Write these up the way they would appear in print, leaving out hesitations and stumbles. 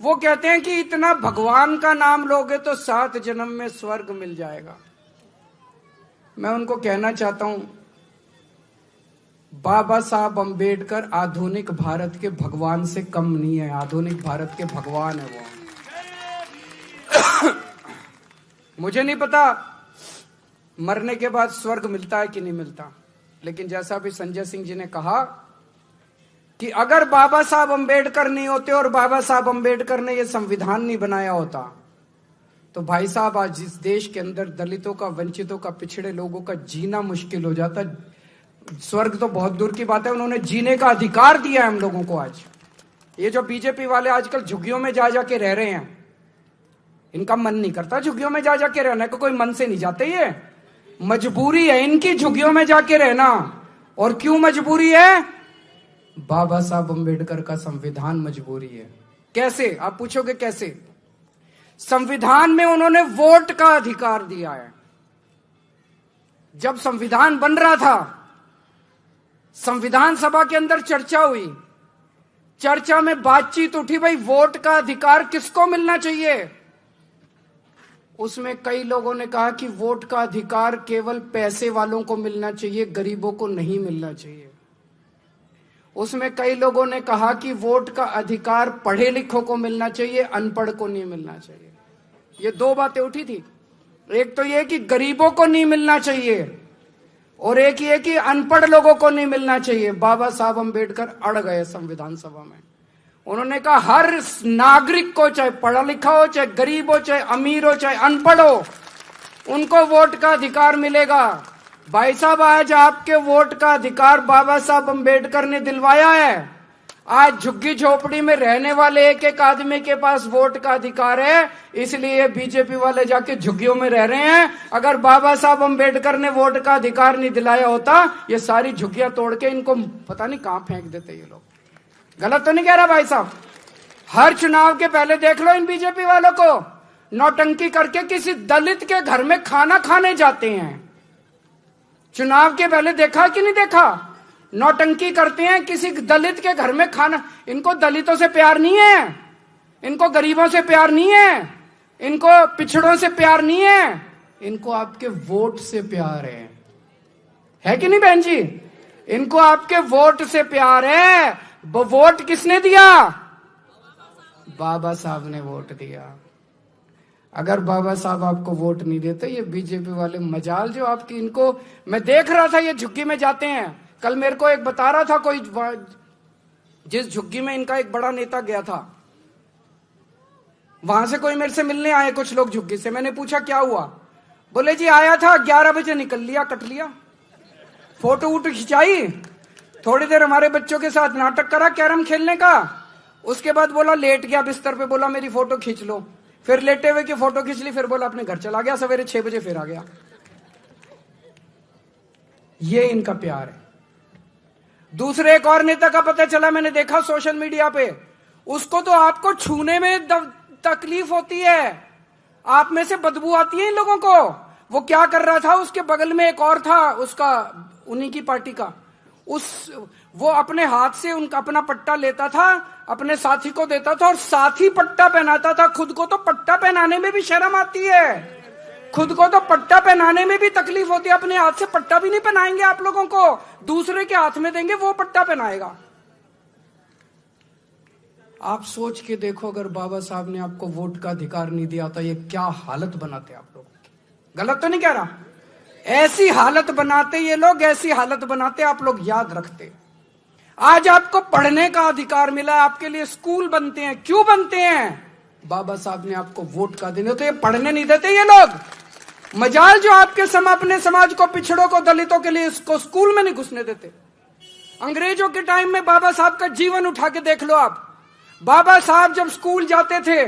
वो कहते हैं कि इतना भगवान का नाम लोगे तो 7 जन्म में स्वर्ग मिल जाएगा। मैं उनको कहना चाहता हूं, बाबा साहब अंबेडकर आधुनिक भारत के भगवान से कम नहीं है, आधुनिक भारत के भगवान है वो। मुझे नहीं पता मरने के बाद स्वर्ग मिलता है कि नहीं मिलता, लेकिन जैसा भी संजय सिंह जी ने कहा कि अगर बाबा साहब अंबेडकर नहीं होते और बाबा साहब अंबेडकर ने यह संविधान नहीं बनाया होता तो भाई साहब आज इस देश के अंदर दलितों का, वंचितों का, पिछड़े लोगों का जीना मुश्किल हो जाता। स्वर्ग तो बहुत दूर की बात है, उन्होंने जीने का अधिकार दिया है हम लोगों को। आज ये जो बीजेपी वाले आजकल झुग्गियों में जा जाके रह रहे हैं, इनका मन नहीं करता झुग्गियों में जा जाके रहने को, कोई मन से नहीं जाते, ये मजबूरी है इनकी झुग्गियों में जाके रहना। और क्यों मजबूरी है? बाबा साहब अंबेडकर का संविधान मजबूरी है। कैसे? आप पूछोगे कैसे? संविधान में उन्होंने वोट का अधिकार दिया है। जब संविधान बन रहा था, संविधान सभा के अंदर चर्चा हुई, चर्चा में बातचीत उठी, भाई वोट का अधिकार किसको मिलना चाहिए। उसमें कई लोगों ने कहा कि वोट का अधिकार केवल पैसे वालों को मिलना चाहिए, गरीबों को नहीं मिलना चाहिए। उसमें कई लोगों ने कहा कि वोट का अधिकार पढ़े लिखों को मिलना चाहिए, अनपढ़ को नहीं मिलना चाहिए। ये 2 बातें उठी थी। एक तो ये कि गरीबों को नहीं मिलना चाहिए और एक ये कि अनपढ़ लोगों को नहीं मिलना चाहिए। बाबा साहब अंबेडकर अड़ गए संविधान सभा में। उन्होंने कहा हर नागरिक को, चाहे पढ़ा लिखा हो, चाहे गरीब हो, चाहे अमीर हो, चाहे अनपढ़ हो, उनको वोट का अधिकार मिलेगा। भाई साहब, आज आपके वोट का अधिकार बाबा साहब अंबेडकर ने दिलवाया है। आज झुग्गी झोपड़ी में रहने वाले एक एक आदमी के पास वोट का अधिकार है, इसलिए बीजेपी वाले जाके झुग्गियों में रह रहे हैं। अगर बाबा साहब अंबेडकर ने वोट का अधिकार नहीं दिलाया होता, ये सारी झुग्गियां तोड़ के इनको पता नहीं कहां फेंक देते ये लोग। गलत तो नहीं कह रहा भाई साहब? हर चुनाव के पहले देख लो इन बीजेपी वालों को, नौटंकी करके किसी दलित के घर में खाना खाने जाते हैं। चुनाव के पहले देखा कि नहीं देखा? नौटंकी करते हैं किसी दलित के घर में खाना। इनको दलितों से प्यार नहीं है, इनको गरीबों से प्यार नहीं है, इनको पिछड़ों से प्यार नहीं है, इनको आपके वोट से प्यार है कि नहीं बहन जी? इनको आपके वोट से प्यार है। वो वोट किसने दिया? बाबा साहब ने वोट दिया। अगर बाबा साहब आपको वोट नहीं देते, ये बीजेपी वाले मजाल जो आपकी, इनको मैं देख रहा था, ये झुग्गी में जाते हैं। कल मेरे को एक बता रहा था कोई, जिस झुग्गी में इनका एक बड़ा नेता गया था, वहां से कोई मेरे से मिलने आए कुछ लोग झुग्गी से। मैंने पूछा क्या हुआ? बोले जी आया था, 11 बजे निकल लिया, कट लिया। फोटो वोटो खिंचाई, थोड़ी देर हमारे बच्चों के साथ नाटक करा कैरम खेलने का, उसके बाद बोला लेट गया बिस्तर पे, बोला मेरी फोटो खींच लो। फिर लेटे हुए की फोटो खींच ली, फिर बोला अपने घर चला गया। सवेरे 6 बजे फिर आ गया। ये इनका प्यार है। दूसरे एक और नेता का पता चला, मैंने देखा सोशल मीडिया पे, उसको तो आपको छूने में तकलीफ होती है, आप में से बदबू आती है इन लोगों को। वो क्या कर रहा था, उसके बगल में एक और था उसका, उन्हीं की पार्टी का, वो अपने हाथ से उनका अपना पट्टा लेता था, अपने साथी को देता था और साथी पट्टा पहनाता था। खुद को तो पट्टा पहनाने में भी शर्म आती है, खुद को तो पट्टा पहनाने में भी तकलीफ होती है। अपने हाथ से पट्टा भी नहीं पहनाएंगे आप लोगों को, दूसरे के हाथ में देंगे, वो पट्टा पहनाएगा। आप सोच के देखो, अगर बाबा साहब ने आपको वोट का अधिकार नहीं दिया था, ये क्या हालत बनाते आप लोगों की। गलत तो नहीं कह रहा? ऐसी हालत बनाते ये लोग, ऐसी हालत बनाते आप लोग याद रखते। आज आपको पढ़ने का अधिकार मिला, आपके लिए स्कूल बनते हैं। क्यों बनते हैं? बाबा साहब ने आपको वोट का देने, तो ये पढ़ने नहीं देते ये लोग। मजाल जो आपके अपने समाज को, पिछड़ों को, दलितों के लिए इसको स्कूल में नहीं घुसने देते। अंग्रेजों के टाइम में बाबा साहब का जीवन उठा के देख लो आप। बाबा साहब जब स्कूल जाते थे,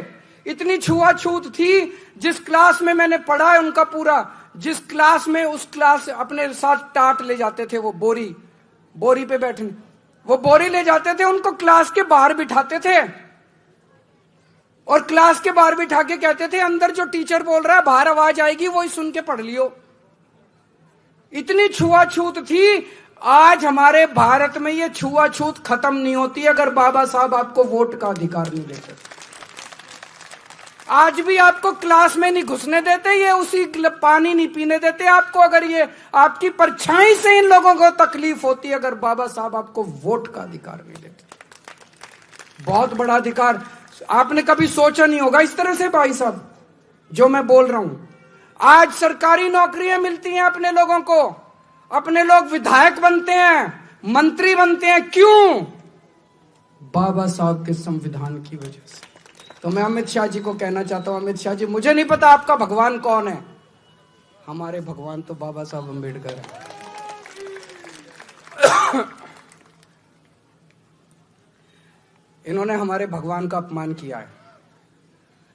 इतनी छुआछूत थी। जिस क्लास में मैंने पढ़ा है उनका पूरा, जिस क्लास में, उस क्लास अपने साथ टाट ले जाते थे, वो बोरी पे बैठने, वो बोरी ले जाते थे, उनको क्लास के बाहर बिठाते थे और क्लास के बाहर बिठा के कहते थे अंदर जो टीचर बोल रहा है बाहर आवाज आएगी, वही सुन के पढ़ लियो। इतनी छुआछूत थी। आज हमारे भारत में ये छुआछूत खत्म नहीं होती अगर बाबा साहब आपको वोट का अधिकार नहीं देते। आज भी आपको क्लास में नहीं घुसने देते, ये उसी पानी नहीं पीने देते आपको। अगर ये आपकी परछाई से इन लोगों को तकलीफ होती, अगर बाबा साहब आपको वोट का अधिकार नहीं देते, बहुत बड़ा अधिकार। आपने कभी सोचा नहीं होगा इस तरह से भाई साहब जो मैं बोल रहा हूं। आज सरकारी नौकरियां मिलती हैं अपने लोगों को, अपने लोग विधायक बनते हैं, मंत्री बनते हैं, क्यों? बाबा साहब के संविधान की वजह से। तो मैं अमित शाह जी को कहना चाहता हूं, अमित शाह जी, मुझे नहीं पता आपका भगवान कौन है, हमारे भगवान तो बाबा साहब अम्बेडकर है। इन्होंने हमारे भगवान का अपमान किया है।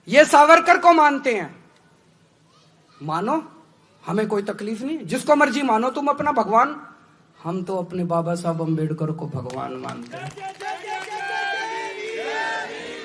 ये सावरकर को मानते हैं, मानो, हमें कोई तकलीफ नहीं, जिसको मर्जी मानो तुम अपना भगवान। हम तो अपने बाबा साहब अम्बेडकर को भगवान मानते हैं।